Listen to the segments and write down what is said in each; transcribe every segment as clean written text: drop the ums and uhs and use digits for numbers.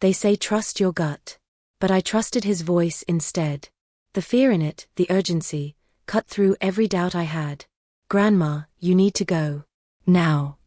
They say trust your gut. But I trusted his voice instead. The fear in it, the urgency, cut through every doubt I had. Grandma, you need to go. Now.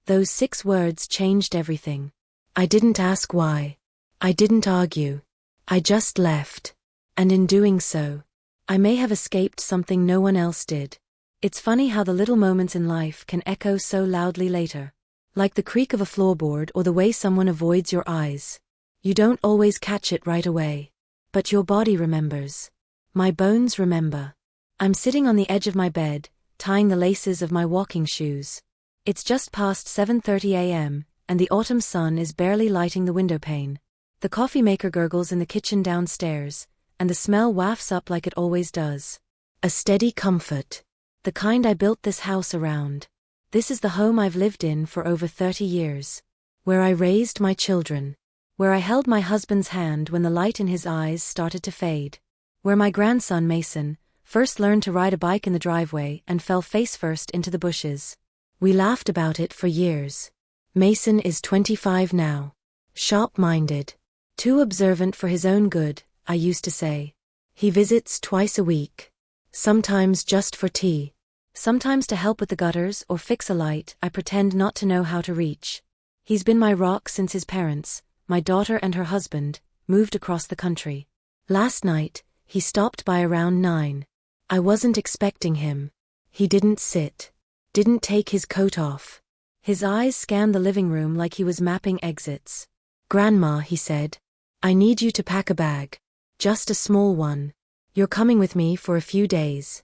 Those 6 words changed everything. I didn't ask why. I didn't argue. I just left. And in doing so, I may have escaped something no one else did. It's funny how the little moments in life can echo so loudly later. Like the creak of a floorboard or the way someone avoids your eyes. You don't always catch it right away. But your body remembers. My bones remember. I'm sitting on the edge of my bed, tying the laces of my walking shoes. It's just past 7:30 a.m., and the autumn sun is barely lighting the window pane. The coffee maker gurgles in the kitchen downstairs, and the smell wafts up like it always does. A steady comfort. The kind I built this house around. This is the home I've lived in for over 30 years. Where I raised my children. Where I held my husband's hand when the light in his eyes started to fade. Where my grandson Mason first learned to ride a bike in the driveway and fell face first into the bushes. We laughed about it for years. Mason is 25 now. Sharp-minded. Too observant for his own good, I used to say. He visits twice a week. Sometimes just for tea. Sometimes to help with the gutters or fix a light I pretend not to know how to reach. He's been my rock since his parents, my daughter and her husband, moved across the country. Last night, he stopped by around 9. I wasn't expecting him. He didn't sit. Didn't take his coat off. His eyes scanned the living room like he was mapping exits. Grandma, he said. I need you to pack a bag. Just a small one. You're coming with me for a few days.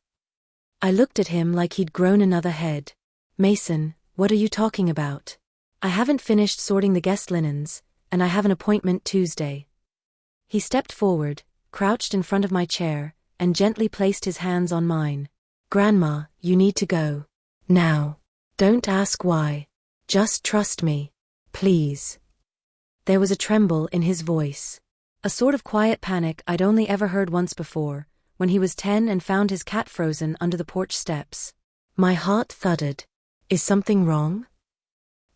I looked at him like he'd grown another head. Mason, what are you talking about? I haven't finished sorting the guest linens, and I have an appointment Tuesday. He stepped forward, crouched in front of my chair, and gently placed his hands on mine. Grandma, you need to go. Now. Don't ask why. Just trust me. Please. There was a tremble in his voice. A sort of quiet panic I'd only ever heard once before, when he was 10 and found his cat frozen under the porch steps. My heart thudded. Is something wrong?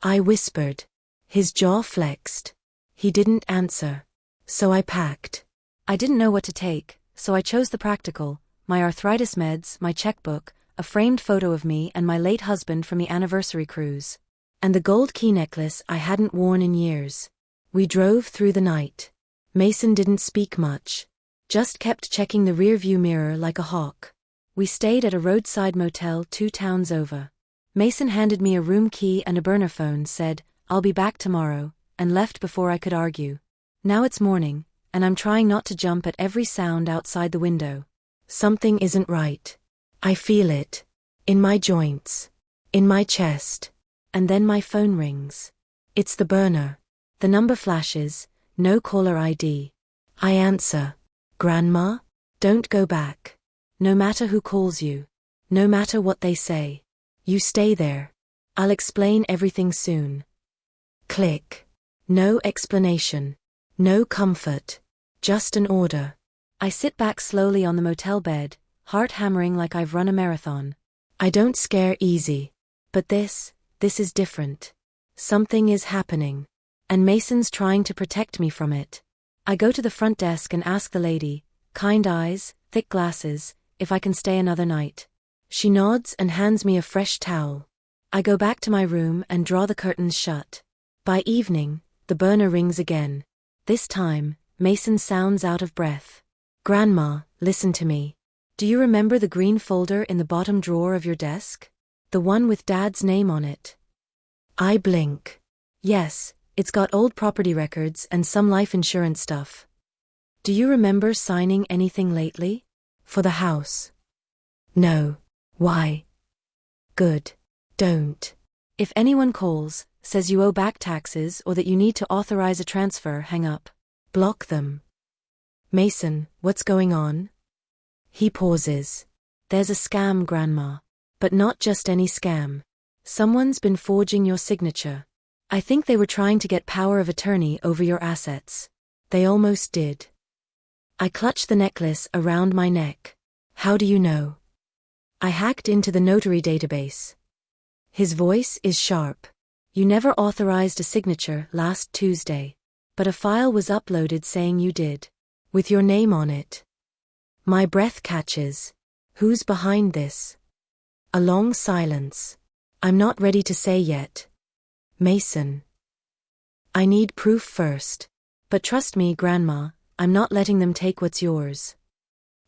I whispered. His jaw flexed. He didn't answer. So I packed. I didn't know what to take, so I chose the practical, my arthritis meds, my checkbook, a framed photo of me and my late husband from the anniversary cruise. And the gold key necklace I hadn't worn in years. We drove through the night. Mason didn't speak much. Just kept checking the rearview mirror like a hawk. We stayed at a roadside motel 2 towns over. Mason handed me a room key and a burner phone, said, I'll be back tomorrow, and left before I could argue. Now it's morning, and I'm trying not to jump at every sound outside the window. Something isn't right. I feel it. In my joints. In my chest. And then my phone rings. It's the burner. The number flashes, no caller ID. I answer. Grandma? Don't go back. No matter who calls you. No matter what they say. You stay there. I'll explain everything soon. Click. No explanation. No comfort. Just an order. I sit back slowly on the motel bed, heart hammering like I've run a marathon. I don't scare easy. But this is different. Something is happening. And Mason's trying to protect me from it. I go to the front desk and ask the lady, kind eyes, thick glasses, if I can stay another night. She nods and hands me a fresh towel. I go back to my room and draw the curtains shut. By evening, the burner rings again. This time, Mason sounds out of breath. Grandma, listen to me. Do you remember the green folder in the bottom drawer of your desk? The one with Dad's name on it. I blink. Yes, it's got old property records and some life insurance stuff. Do you remember signing anything lately? For the house? No. Why? Good. Don't. If anyone calls, says you owe back taxes or that you need to authorize a transfer, hang up. Block them. Mason, what's going on? He pauses. There's a scam, Grandma. But not just any scam. Someone's been forging your signature. I think they were trying to get power of attorney over your assets. They almost did. I clutch the necklace around my neck. How do you know? I hacked into the notary database. His voice is sharp. You never authorized a signature last Tuesday. But a file was uploaded saying you did. With your name on it. My breath catches. Who's behind this? A long silence. I'm not ready to say yet. Mason. I need proof first. But trust me, Grandma, I'm not letting them take what's yours.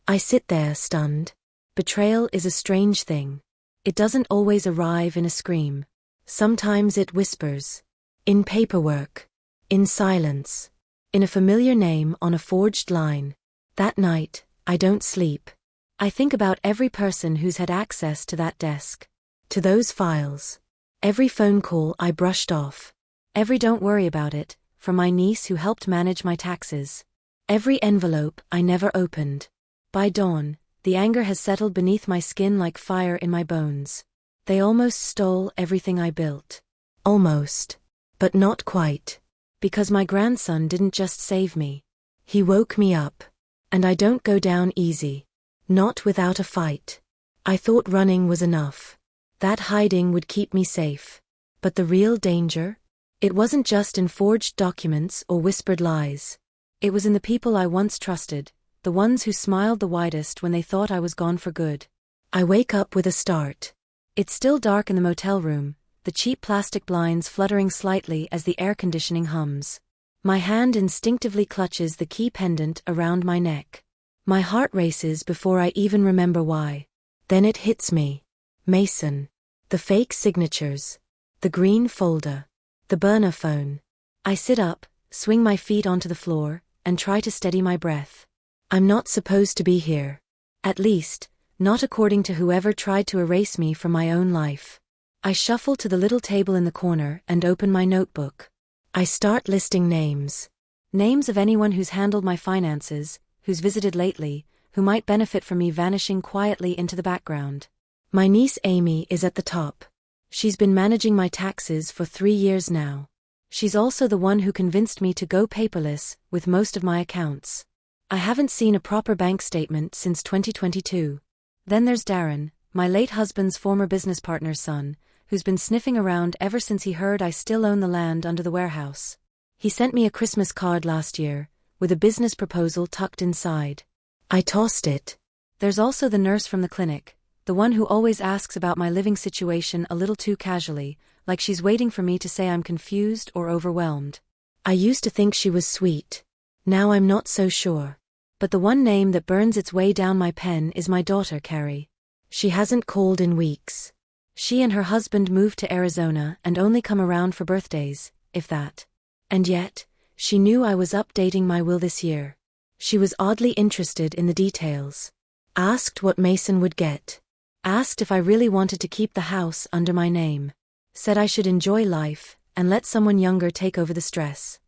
I sit there, stunned. Betrayal is a strange thing. It doesn't always arrive in a scream. Sometimes it whispers. In paperwork. In silence. In a familiar name on a forged line. That night, I don't sleep. I think about every person who's had access to that desk. To those files. Every phone call I brushed off. Every don't worry about it, from my niece who helped manage my taxes. Every envelope I never opened. By dawn, the anger has settled beneath my skin like fire in my bones. They almost stole everything I built. Almost. But not quite. Because my grandson didn't just save me. He woke me up. And I don't go down easy. Not without a fight. I thought running was enough. That hiding would keep me safe. But the real danger? It wasn't just in forged documents or whispered lies. It was in the people I once trusted, the ones who smiled the widest when they thought I was gone for good. I wake up with a start. It's still dark in the motel room, the cheap plastic blinds fluttering slightly as the air conditioning hums. My hand instinctively clutches the key pendant around my neck. My heart races before I even remember why. Then it hits me. Mason. The fake signatures. The green folder. The burner phone. I sit up, swing my feet onto the floor, and try to steady my breath. I'm not supposed to be here. At least, not according to whoever tried to erase me from my own life. I shuffle to the little table in the corner and open my notebook. I start listing names. Names of anyone who's handled my finances, who's visited lately, who might benefit from me vanishing quietly into the background. My niece Amy is at the top. She's been managing my taxes for 3 years now. She's also the one who convinced me to go paperless with most of my accounts. I haven't seen a proper bank statement since 2022. Then there's Darren, my late husband's former business partner's son, who's been sniffing around ever since he heard I still own the land under the warehouse. He sent me a Christmas card last year, with a business proposal tucked inside. I tossed it. There's also the nurse from the clinic, the one who always asks about my living situation a little too casually, like she's waiting for me to say I'm confused or overwhelmed. I used to think she was sweet. Now I'm not so sure. But the one name that burns its way down my pen is my daughter Carrie. She hasn't called in weeks. She and her husband moved to Arizona and only come around for birthdays, if that. And yet, she knew I was updating my will this year. She was oddly interested in the details. Asked what Mason would get. Asked if I really wanted to keep the house under my name. Said I should enjoy life, and let someone younger take over the stress.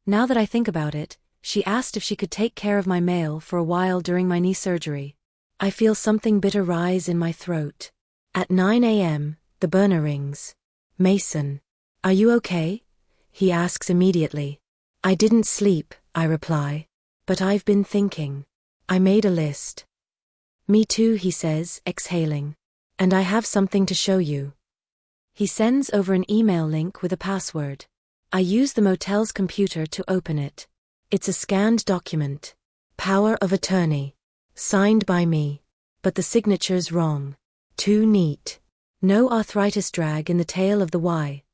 Now that I think about it, she asked if she could take care of my mail for a while during my knee surgery. I feel something bitter rise in my throat. At 9 a.m., the burner rings. Mason. Are you okay? He asks immediately. I didn't sleep, I reply. But I've been thinking. I made a list. Me too, he says, exhaling. And I have something to show you. He sends over an email link with a password. I use the motel's computer to open it. It's a scanned document. Power of attorney. Signed by me. But the signature's wrong. Too neat. No arthritis drag in the tail of the Y.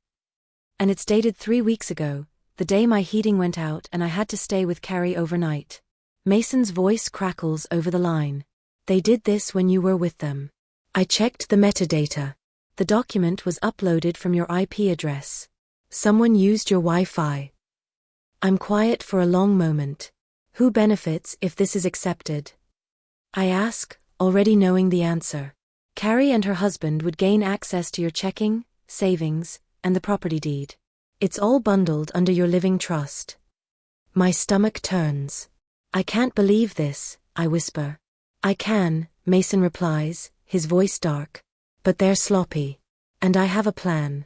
And it's dated 3 weeks ago, the day my heating went out and I had to stay with Carrie overnight. Mason's voice crackles over the line. They did this when you were with them. I checked the metadata. The document was uploaded from your IP address. Someone used your Wi-Fi. I'm quiet for a long moment. Who benefits if this is accepted? I ask, already knowing the answer. Carrie and her husband would gain access to your checking, savings, and the property deed. It's all bundled under your living trust. My stomach turns. I can't believe this, I whisper. I can, Mason replies, his voice dark. But they're sloppy. And I have a plan.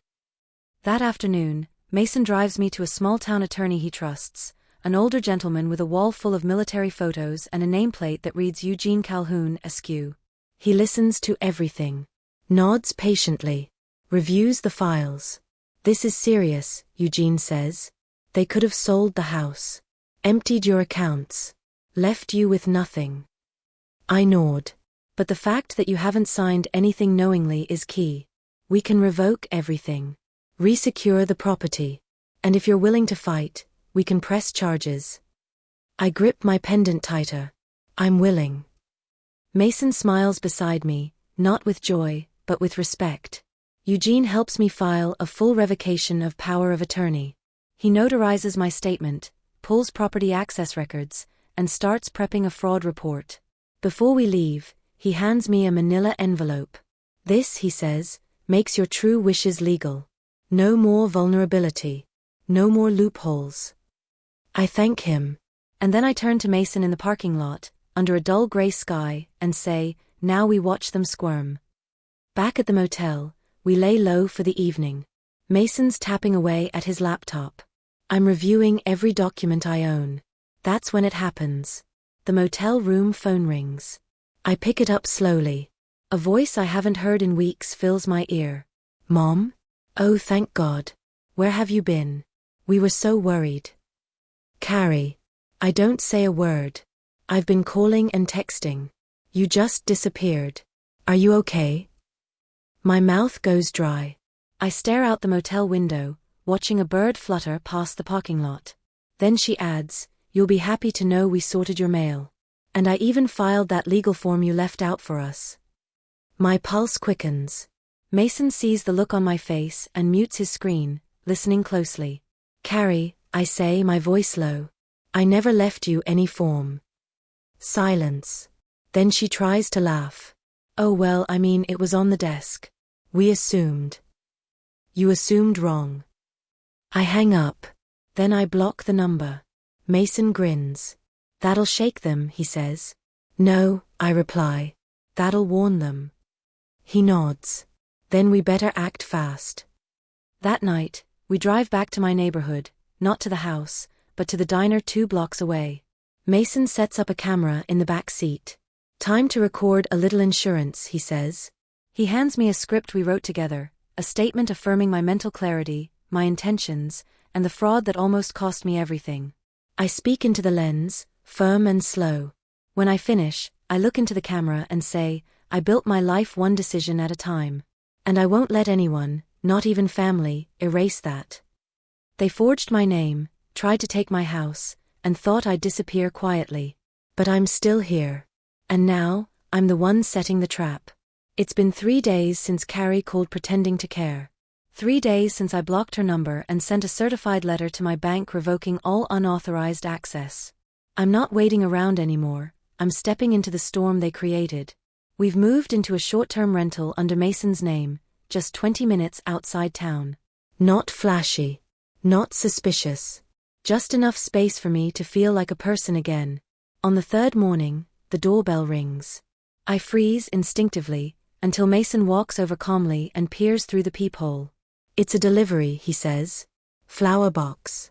That afternoon, Mason drives me to a small-town attorney he trusts, an older gentleman with a wall full of military photos and a nameplate that reads Eugene Calhoun, Askew. He listens to everything. Nods patiently. Reviews the files. This is serious, Eugene says. They could have sold the house, emptied your accounts, left you with nothing. I nod. But the fact that you haven't signed anything knowingly is key. We can revoke everything, resecure the property, and if you're willing to fight, we can press charges. I grip my pendant tighter. I'm willing. Mason smiles beside me, not with joy, but with respect. Eugene helps me file a full revocation of power of attorney. He notarizes my statement, pulls property access records, and starts prepping a fraud report. Before we leave, he hands me a manila envelope. This, he says, makes your true wishes legal. No more vulnerability. No more loopholes. I thank him. And then I turn to Mason in the parking lot, under a dull gray sky, and say, now we watch them squirm. Back at the motel, we lay low for the evening. Mason's tapping away at his laptop. I'm reviewing every document I own. That's when it happens. The motel room phone rings. I pick it up slowly. A voice I haven't heard in weeks fills my ear. Mom? Oh, thank God. Where have you been? We were so worried. Carrie. I don't say a word. I've been calling and texting. You just disappeared. Are you okay? My mouth goes dry. I stare out the motel window, watching a bird flutter past the parking lot. Then she adds, you'll be happy to know we sorted your mail. And I even filed that legal form you left out for us. My pulse quickens. Mason sees the look on my face and mutes his screen, listening closely. Carrie, I say, my voice low. I never left you any form. Silence. Then she tries to laugh. Oh well, I mean, it was on the desk. We assumed. You assumed wrong. I hang up. Then I block the number. Mason grins. That'll shake them, he says. No, I reply. That'll warn them. He nods. Then we better act fast. That night, we drive back to my neighborhood, not to the house, but to the diner 2 blocks away. Mason sets up a camera in the back seat. Time to record a little insurance, he says. He hands me a script we wrote together, a statement affirming my mental clarity, my intentions, and the fraud that almost cost me everything. I speak into the lens, firm and slow. When I finish, I look into the camera and say, I built my life one decision at a time. And I won't let anyone, not even family, erase that. They forged my name, tried to take my house, and thought I'd disappear quietly. But I'm still here. And now, I'm the one setting the trap. It's been 3 days since Carrie called pretending to care. 3 days since I blocked her number and sent a certified letter to my bank revoking all unauthorized access. I'm not waiting around anymore, I'm stepping into the storm they created. We've moved into a short-term rental under Mason's name, just 20 minutes outside town. Not flashy. Not suspicious. Just enough space for me to feel like a person again. On the 3rd morning, the doorbell rings. I freeze instinctively, until Mason walks over calmly and peers through the peephole. It's a delivery, he says. Flower box.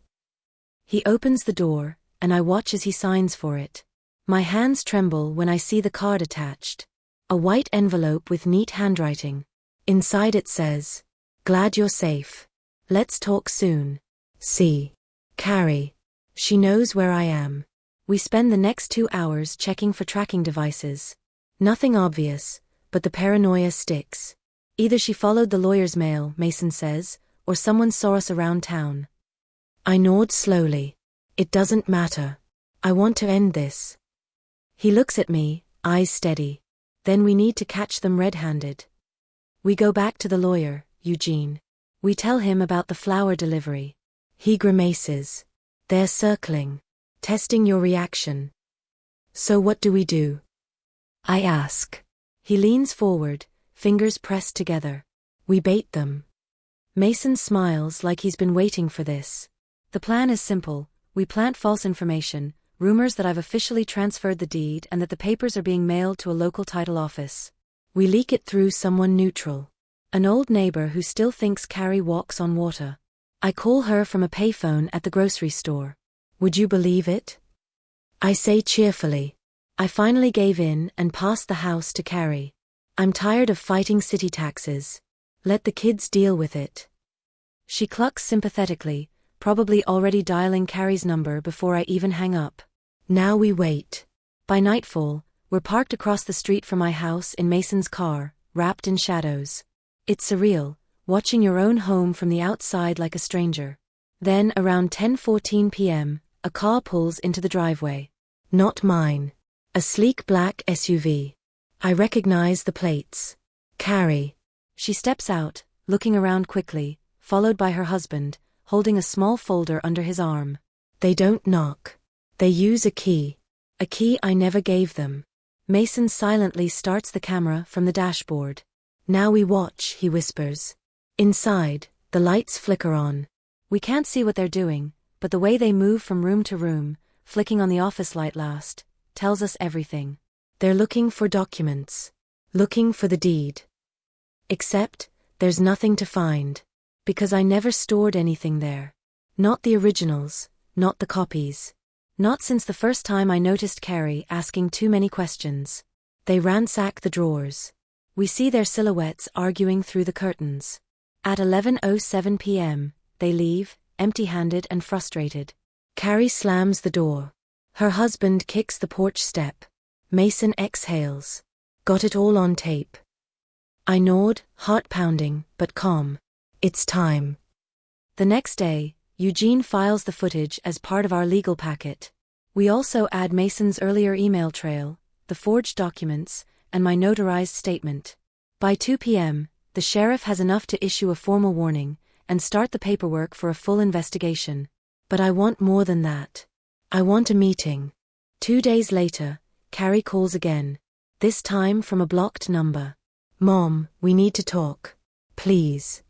He opens the door, and I watch as he signs for it. My hands tremble when I see the card attached. A white envelope with neat handwriting. Inside it says, Glad you're safe. Let's talk soon. C. Carrie. She knows where I am. We spend the next 2 hours checking for tracking devices. Nothing obvious, but the paranoia sticks. Either she followed the lawyer's mail, Mason says, or someone saw us around town. I nod slowly. It doesn't matter. I want to end this. He looks at me, eyes steady. Then we need to catch them red-handed. We go back to the lawyer, Eugene. We tell him about the flower delivery. He grimaces. They're circling. Testing your reaction. So what do we do? I ask. He leans forward, fingers pressed together. We bait them. Mason smiles like he's been waiting for this. The plan is simple. We plant false information, rumors that I've officially transferred the deed and that the papers are being mailed to a local title office. We leak it through someone neutral. An old neighbor who still thinks Carrie walks on water. I call her from a payphone at the grocery store. Would you believe it? I say cheerfully. I finally gave in and passed the house to Carrie. I'm tired of fighting city taxes. Let the kids deal with it. She clucks sympathetically, probably already dialing Carrie's number before I even hang up. Now we wait. By nightfall, we're parked across the street from my house in Mason's car, wrapped in shadows. It's surreal, watching your own home from the outside like a stranger. Then, around 10:14 p.m., a car pulls into the driveway. Not mine. A sleek black SUV. I recognize the plates. Carrie. She steps out, looking around quickly, followed by her husband, holding a small folder under his arm. They don't knock. They use a key. A key I never gave them. Mason silently starts the camera from the dashboard. Now we watch, he whispers. Inside, the lights flicker on. We can't see what they're doing, but the way they move from room to room, flicking on the office light last, tells us everything. They're looking for documents. Looking for the deed. Except, there's nothing to find. Because I never stored anything there. Not the originals, not the copies. Not since the first time I noticed Carrie asking too many questions. They ransack the drawers. We see their silhouettes arguing through the curtains. At 11:07 p.m., they leave, empty-handed and frustrated. Carrie slams the door. Her husband kicks the porch step. Mason exhales. Got it all on tape. I nod, heart pounding, but calm. It's time. The next day, Eugene files the footage as part of our legal packet. We also add Mason's earlier email trail, the forged documents, and my notarized statement. By 2 p.m., the sheriff has enough to issue a formal warning and start the paperwork for a full investigation. But I want more than that. I want a meeting. 2 days later, Carrie calls again. This time from a blocked number. Mom, we need to talk. Please.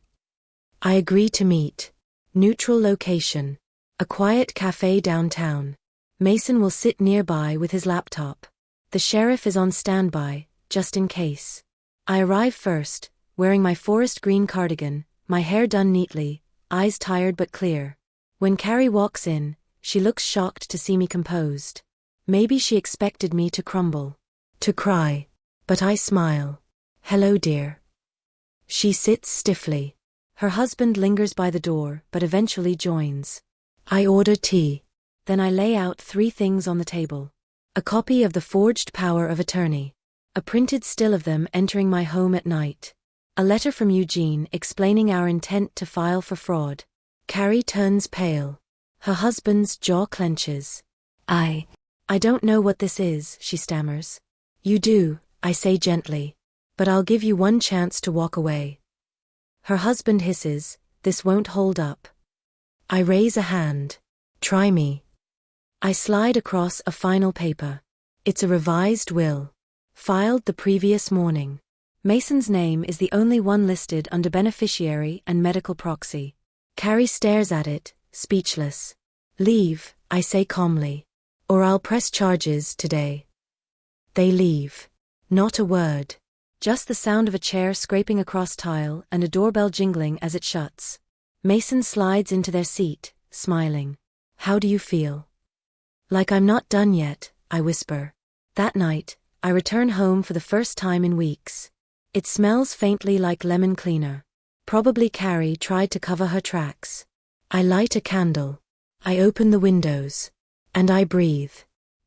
I agree to meet. Neutral location. A quiet cafe downtown. Mason will sit nearby with his laptop. The sheriff is on standby, just in case. I arrive first, wearing my forest green cardigan, my hair done neatly, eyes tired but clear. When Carrie walks in, she looks shocked to see me composed. Maybe she expected me to crumble. To cry. But I smile. Hello, dear. She sits stiffly. Her husband lingers by the door but eventually joins. I order tea. Then I lay out 3 things on the table. A copy of the forged power of attorney. A printed still of them entering my home at night. A letter from Eugene explaining our intent to file for fraud. Carrie turns pale. Her husband's jaw clenches. I don't know what this is, she stammers. You do, I say gently. But I'll give you one chance to walk away. Her husband hisses, this won't hold up. I raise a hand. Try me. I slide across a final paper. It's a revised will. Filed the previous morning. Mason's name is the only one listed under beneficiary and medical proxy. Carrie stares at it, speechless. Leave, I say calmly. Or I'll press charges today. They leave. Not a word. Just the sound of a chair scraping across tile and a doorbell jingling as it shuts. Mason slides into their seat, smiling. How do you feel? Like I'm not done yet, I whisper. That night, I return home for the first time in weeks. It smells faintly like lemon cleaner. Probably Carrie tried to cover her tracks. I light a candle. I open the windows. And I breathe.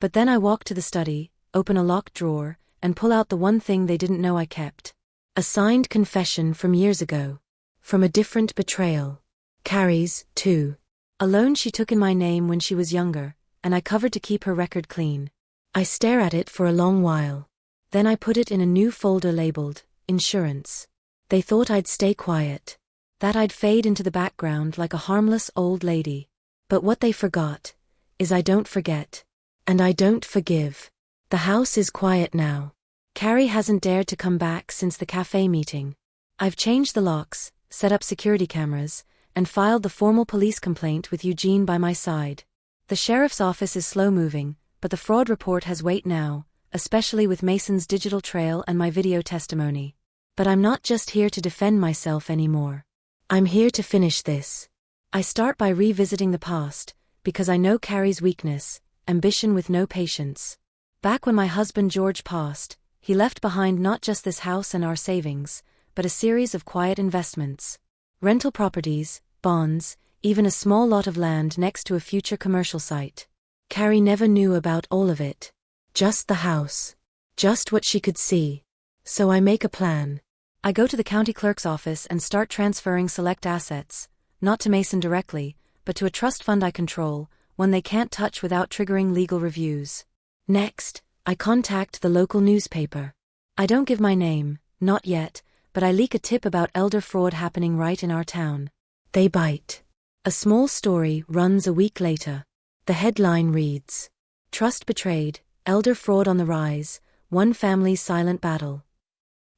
But then I walk to the study, open a locked drawer, and pull out the one thing they didn't know I kept. A signed confession from years ago. From a different betrayal. Carrie's, too. A loan she took in my name when she was younger, and I covered to keep her record clean. I stare at it for a long while. Then I put it in a new folder labeled, Insurance. They thought I'd stay quiet. That I'd fade into the background like a harmless old lady. But what they forgot is I don't forget. And I don't forgive. The house is quiet now. Carrie hasn't dared to come back since the cafe meeting. I've changed the locks, set up security cameras, and filed the formal police complaint with Eugene by my side. The sheriff's office is slow-moving, but the fraud report has weight now, especially with Mason's digital trail and my video testimony. But I'm not just here to defend myself anymore. I'm here to finish this. I start by revisiting the past, because I know Carrie's weakness, ambition with no patience. Back when my husband George passed, he left behind not just this house and our savings, but a series of quiet investments. Rental properties, bonds, even a small lot of land next to a future commercial site. Carrie never knew about all of it. Just the house. Just what she could see. So I make a plan. I go to the county clerk's office and start transferring select assets, not to Mason directly, but to a trust fund I control, one they can't touch without triggering legal reviews. Next, I contact the local newspaper. I don't give my name, not yet, but I leak a tip about elder fraud happening right in our town. They bite. A small story runs a week later. The headline reads, "Trust Betrayed, Elder Fraud on the Rise, One Family's Silent Battle."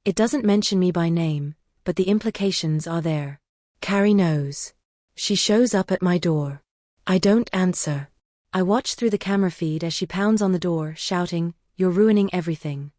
It doesn't mention me by name, but the implications are there. Carrie knows. She shows up at my door. I don't answer. I watch through the camera feed as she pounds on the door, shouting, "You're ruining everything."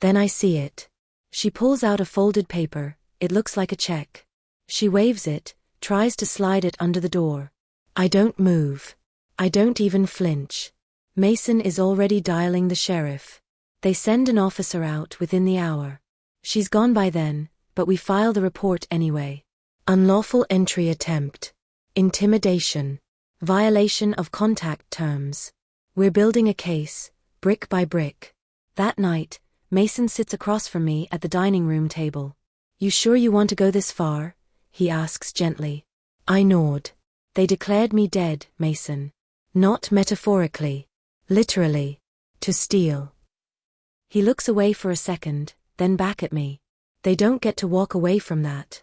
Then I see it. She pulls out a folded paper. It looks like a check. She waves it, tries to slide it under the door. I don't move. I don't even flinch. Mason is already dialing the sheriff. They send an officer out within the hour. She's gone by then, but we file the report anyway. Unlawful entry attempt. Intimidation. Violation of contact terms. We're building a case, brick by brick. That night, Mason sits across from me at the dining room table. "You sure you want to go this far?" he asks gently. I nod. "They declared me dead, Mason. Not metaphorically. Literally. To steal." He looks away for a second, then back at me. They don't get to walk away from that.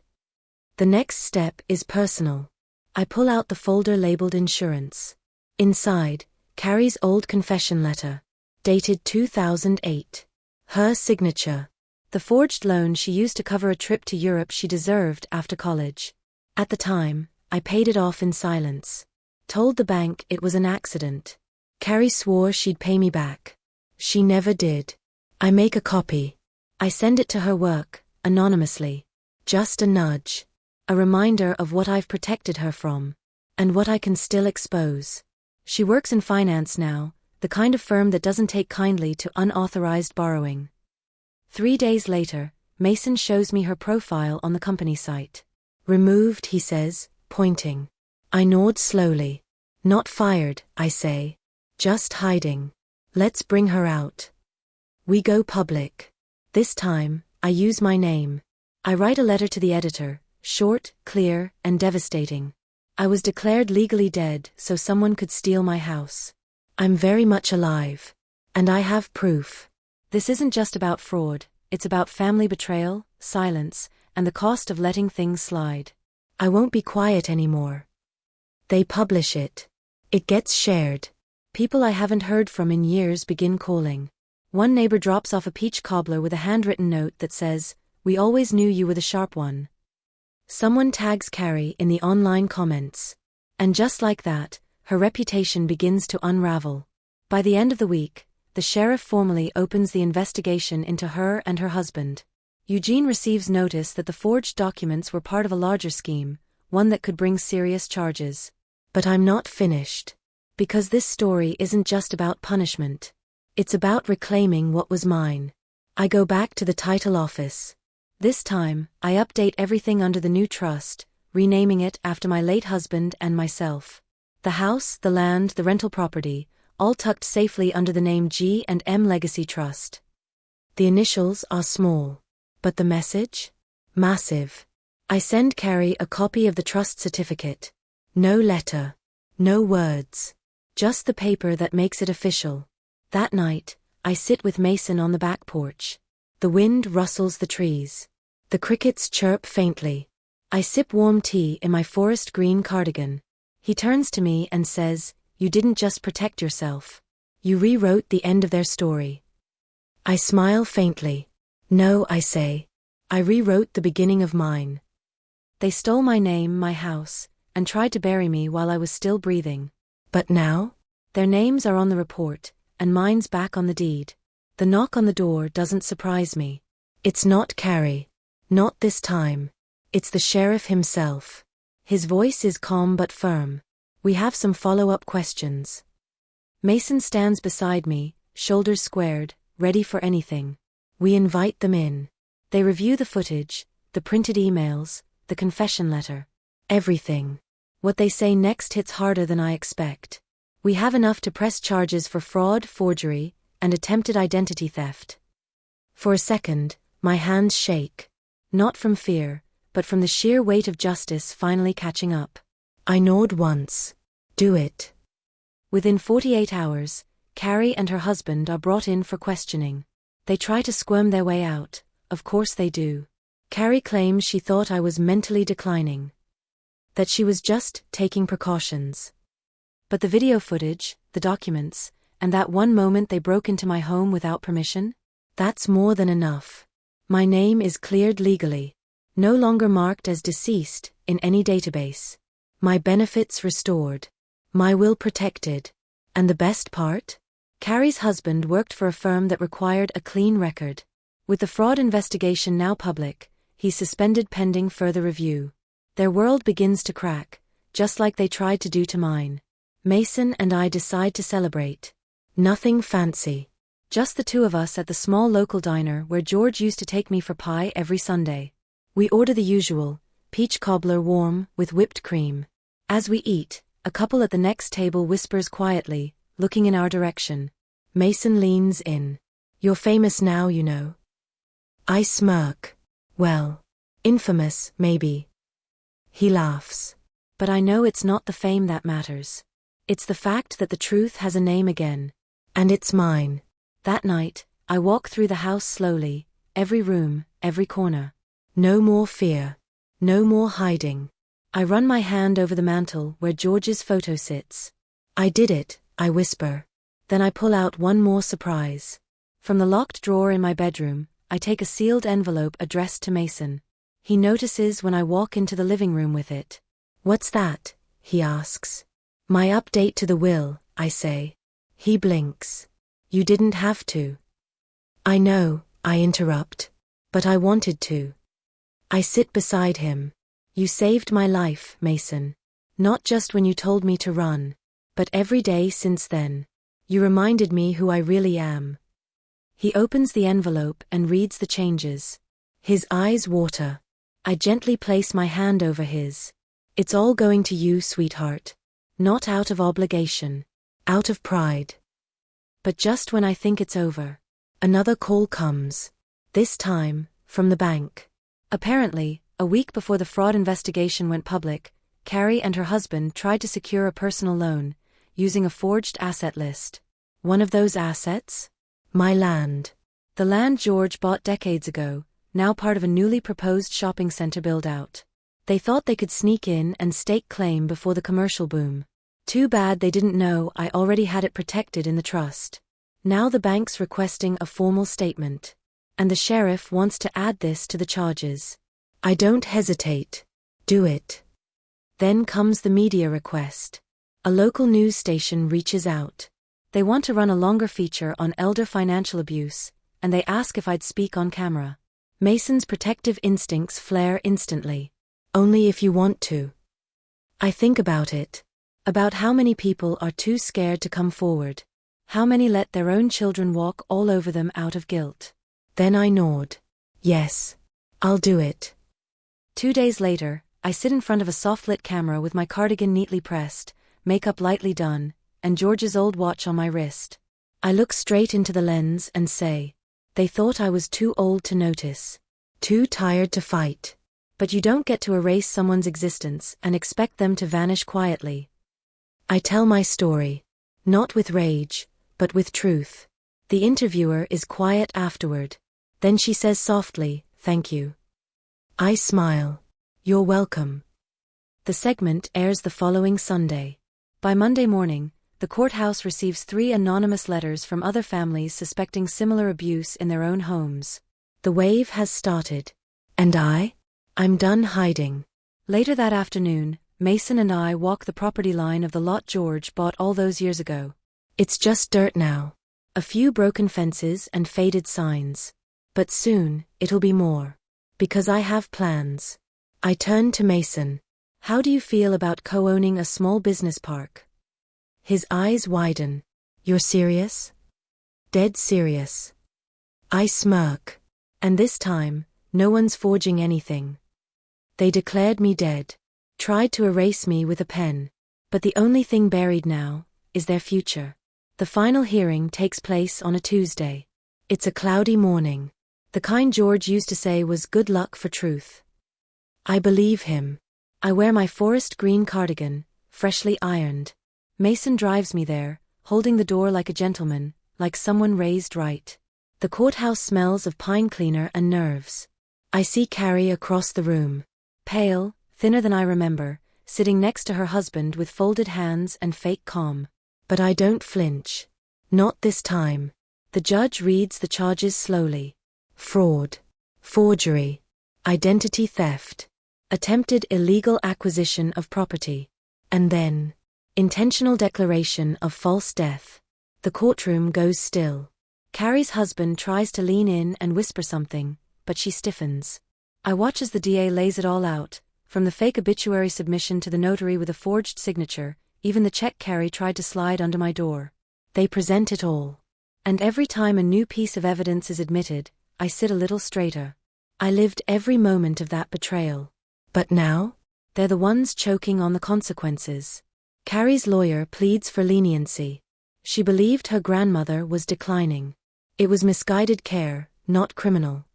The next step is personal. I pull out the folder labeled insurance. Inside, Carrie's old confession letter. Dated 2008. Her signature. The forged loan she used to cover a trip to Europe she deserved after college. At the time, I paid it off in silence. Told the bank it was an accident. Carrie swore she'd pay me back. She never did. I make a copy. I send it to her work, anonymously. Just a nudge. A reminder of what I've protected her from. And what I can still expose. She works in finance now, the kind of firm that doesn't take kindly to unauthorized borrowing. 3 days later, Mason shows me her profile on the company site. "Removed," he says, pointing. I nod slowly. "Not fired," I say. "Just hiding. Let's bring her out." We go public. This time, I use my name. I write a letter to the editor, short, clear, and devastating. I was declared legally dead so someone could steal my house. I'm very much alive. And I have proof. This isn't just about fraud, it's about family betrayal, silence, and the cost of letting things slide. I won't be quiet anymore. They publish it. It gets shared. People I haven't heard from in years begin calling. One neighbor drops off a peach cobbler with a handwritten note that says, "We always knew you were the sharp one." Someone tags Carrie in the online comments. And just like that, her reputation begins to unravel. By the end of the week, the sheriff formally opens the investigation into her and her husband. Eugene receives notice that the forged documents were part of a larger scheme, one that could bring serious charges. But I'm not finished. Because this story isn't just about punishment. It's about reclaiming what was mine. I go back to the title office. This time, I update everything under the new trust, renaming it after my late husband and myself. The house, the land, the rental property, all tucked safely under the name G&M Legacy Trust. The initials are small. But the message? Massive. I send Carrie a copy of the trust certificate. No letter. No words. Just the paper that makes it official. That night, I sit with Mason on the back porch. The wind rustles the trees. The crickets chirp faintly. I sip warm tea in my forest green cardigan. He turns to me and says, "You didn't just protect yourself. You rewrote the end of their story." I smile faintly. "No," I say. "I rewrote the beginning of mine." They stole my name, my house, and tried to bury me while I was still breathing. But now? Their names are on the report, and mine's back on the deed. The knock on the door doesn't surprise me. It's not Carrie. Not this time. It's the sheriff himself. His voice is calm but firm. We have some follow-up questions. Mason stands beside me, shoulders squared, ready for anything. We invite them in. They review the footage, the printed emails, the confession letter. Everything. What they say next hits harder than I expect. We have enough to press charges for fraud, forgery, and attempted identity theft. For a second, my hands shake. Not from fear, but from the sheer weight of justice finally catching up. I nod once. Do it. Within 48 hours, Carrie and her husband are brought in for questioning. They try to squirm their way out, of course they do. Carrie claims she thought I was mentally declining. That she was just taking precautions. But the video footage, the documents, and that one moment they broke into my home without permission? That's more than enough. My name is cleared legally. No longer marked as deceased in any database. My benefits restored. My will protected. And the best part? Carrie's husband worked for a firm that required a clean record. With the fraud investigation now public, he's suspended pending further review. Their world begins to crack, just like they tried to do to mine. Mason and I decide to celebrate. Nothing fancy. Just the two of us at the small local diner where George used to take me for pie every Sunday. We order the usual, peach cobbler warm with whipped cream. As we eat, a couple at the next table whispers quietly, looking in our direction. Mason leans in. You're famous now, you know. I smirk. Well, infamous, maybe. He laughs. But I know it's not the fame that matters. It's the fact that the truth has a name again. And it's mine. That night, I walk through the house slowly, every room, every corner. No more fear. No more hiding. I run my hand over the mantel where George's photo sits. I did it, I whisper. Then I pull out one more surprise. From the locked drawer in my bedroom, I take a sealed envelope addressed to Mason. He notices when I walk into the living room with it. What's that? He asks. My update to the will, I say. He blinks. You didn't have to. I know, I interrupt. But I wanted to. I sit beside him. You saved my life, Mason. Not just when you told me to run. But every day since then. You reminded me who I really am. He opens the envelope and reads the changes. His eyes water. I gently place my hand over his. It's all going to you, sweetheart. Not out of obligation. Out of pride. But just when I think it's over, another call comes. This time, from the bank. Apparently, a week before the fraud investigation went public, Carrie and her husband tried to secure a personal loan, using a forged asset list. One of those assets? My land. The land George bought decades ago, now part of a newly proposed shopping center build-out. They thought they could sneak in and stake claim before the commercial boom. Too bad they didn't know I already had it protected in the trust. Now the bank's requesting a formal statement. And the sheriff wants to add this to the charges. I don't hesitate. Do it. Then comes the media request. A local news station reaches out. They want to run a longer feature on elder financial abuse, and they ask if I'd speak on camera. Mason's protective instincts flare instantly. Only if you want to. I think about it. About how many people are too scared to come forward. How many let their own children walk all over them out of guilt. Then I nod. Yes. I'll do it. 2 days later, I sit in front of a soft-lit camera with my cardigan neatly pressed, makeup lightly done, and George's old watch on my wrist. I look straight into the lens and say, they thought I was too old to notice. Too tired to fight. But you don't get to erase someone's existence and expect them to vanish quietly. I tell my story. Not with rage, but with truth. The interviewer is quiet afterward. Then she says softly, thank you. I smile. You're welcome. The segment airs the following Sunday. By Monday morning, the courthouse receives 3 anonymous letters from other families suspecting similar abuse in their own homes. The wave has started. And I'm done hiding. Later that afternoon, Mason and I walk the property line of the lot George bought all those years ago. It's just dirt now. A few broken fences and faded signs. But soon, it'll be more. Because I have plans. I turn to Mason. How do you feel about co-owning a small business park? His eyes widen. You're serious? Dead serious. I smirk. And this time, no one's forging anything. They declared me dead. tried to erase me with a pen. But the only thing buried now is their future. The final hearing takes place on a Tuesday. It's a cloudy morning. The kind George used to say was good luck for truth. I believe him. I wear my forest green cardigan, freshly ironed. Mason drives me there, holding the door like a gentleman, like someone raised right. The courthouse smells of pine cleaner and nerves. I see Carrie across the room. Pale, thinner than I remember, sitting next to her husband with folded hands and fake calm. But I don't flinch. Not this time. The judge reads the charges slowly. Fraud. Forgery. Identity theft. Attempted illegal acquisition of property. And then, intentional declaration of false death. The courtroom goes still. Carrie's husband tries to lean in and whisper something, but she stiffens. I watch as the DA lays it all out, from the fake obituary submission to the notary with a forged signature, even the check Carrie tried to slide under my door. They present it all. And every time a new piece of evidence is admitted, I sit a little straighter. I lived every moment of that betrayal. But now? They're the ones choking on the consequences. Carrie's lawyer pleads for leniency. She believed her grandmother was declining. It was misguided care, not criminal.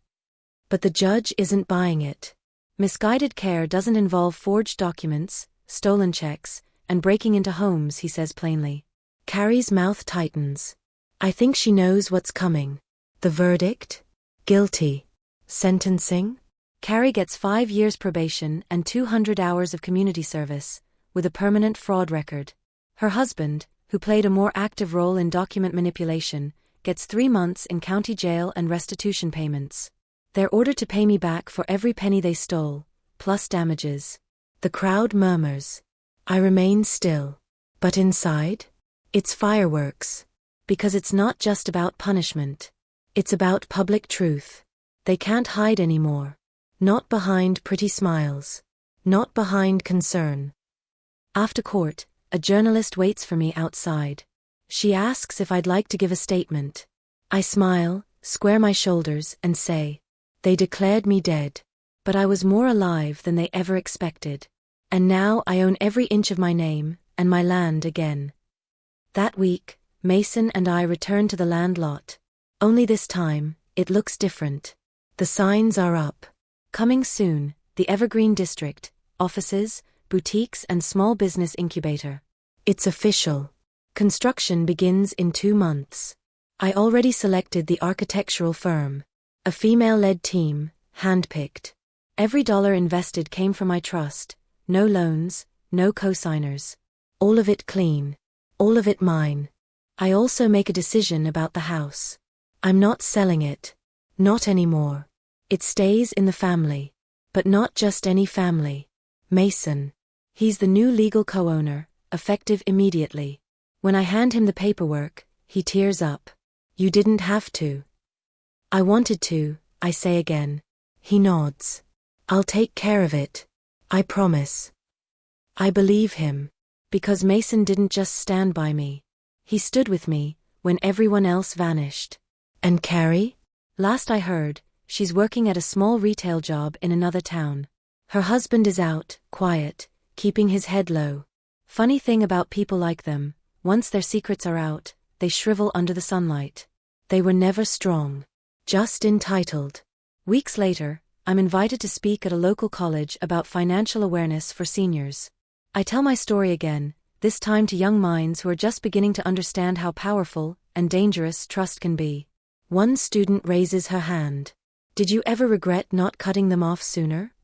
But the judge isn't buying it. Misguided care doesn't involve forged documents, stolen checks, and breaking into homes, he says plainly. Carrie's mouth tightens. I think she knows what's coming. The verdict? Guilty. Sentencing? Carrie gets 5 years probation and 200 hours of community service, with a permanent fraud record. Her husband, who played a more active role in document manipulation, gets 3 months in county jail and restitution payments. They're ordered to pay me back for every penny they stole, plus damages. The crowd murmurs. I remain still. But inside? It's fireworks. Because it's not just about punishment. It's about public truth. They can't hide anymore. Not behind pretty smiles. Not behind concern. After court, a journalist waits for me outside. She asks if I'd like to give a statement. I smile, square my shoulders, and say, they declared me dead. But I was more alive than they ever expected. And now I own every inch of my name, and my land again. That week, Mason and I return to the land lot. Only this time, it looks different. The signs are up. Coming soon, the Evergreen District, offices, boutiques and small business incubator. It's official. Construction begins in 2 months. I already selected the architectural firm. A female-led team, handpicked. Every dollar invested came from my trust. No loans, no co-signers. All of it clean. All of it mine. I also make a decision about the house. I'm not selling it. Not anymore. It stays in the family. But not just any family. Mason. He's the new legal co-owner, effective immediately. When I hand him the paperwork, he tears up. You didn't have to. I wanted to, I say again. He nods. I'll take care of it. I promise. I believe him. Because Mason didn't just stand by me. He stood with me, when everyone else vanished. And Carrie? Last I heard, she's working at a small retail job in another town. Her husband is out, quiet, keeping his head low. Funny thing about people like them, once their secrets are out, they shrivel under the sunlight. They were never strong. Just entitled. Weeks later, I'm invited to speak at a local college about financial awareness for seniors. I tell my story again, this time to young minds who are just beginning to understand how powerful and dangerous trust can be. One student raises her hand. Did you ever regret not cutting them off sooner?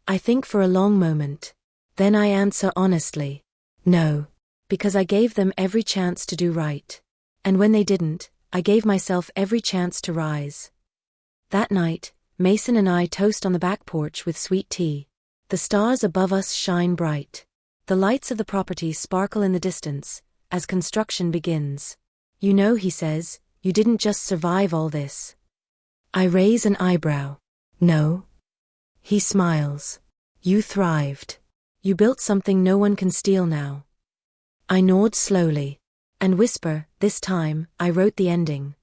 I think for a long moment. Then I answer honestly. No. Because I gave them every chance to do right. And when they didn't, I gave myself every chance to rise. That night, Mason and I toast on the back porch with sweet tea. The stars above us shine bright. The lights of the property sparkle in the distance, as construction begins. You know, he says, you didn't just survive all this. I raise an eyebrow. No. He smiles. You thrived. You built something no one can steal now. I nod slowly. And whisper, this time, I wrote the ending.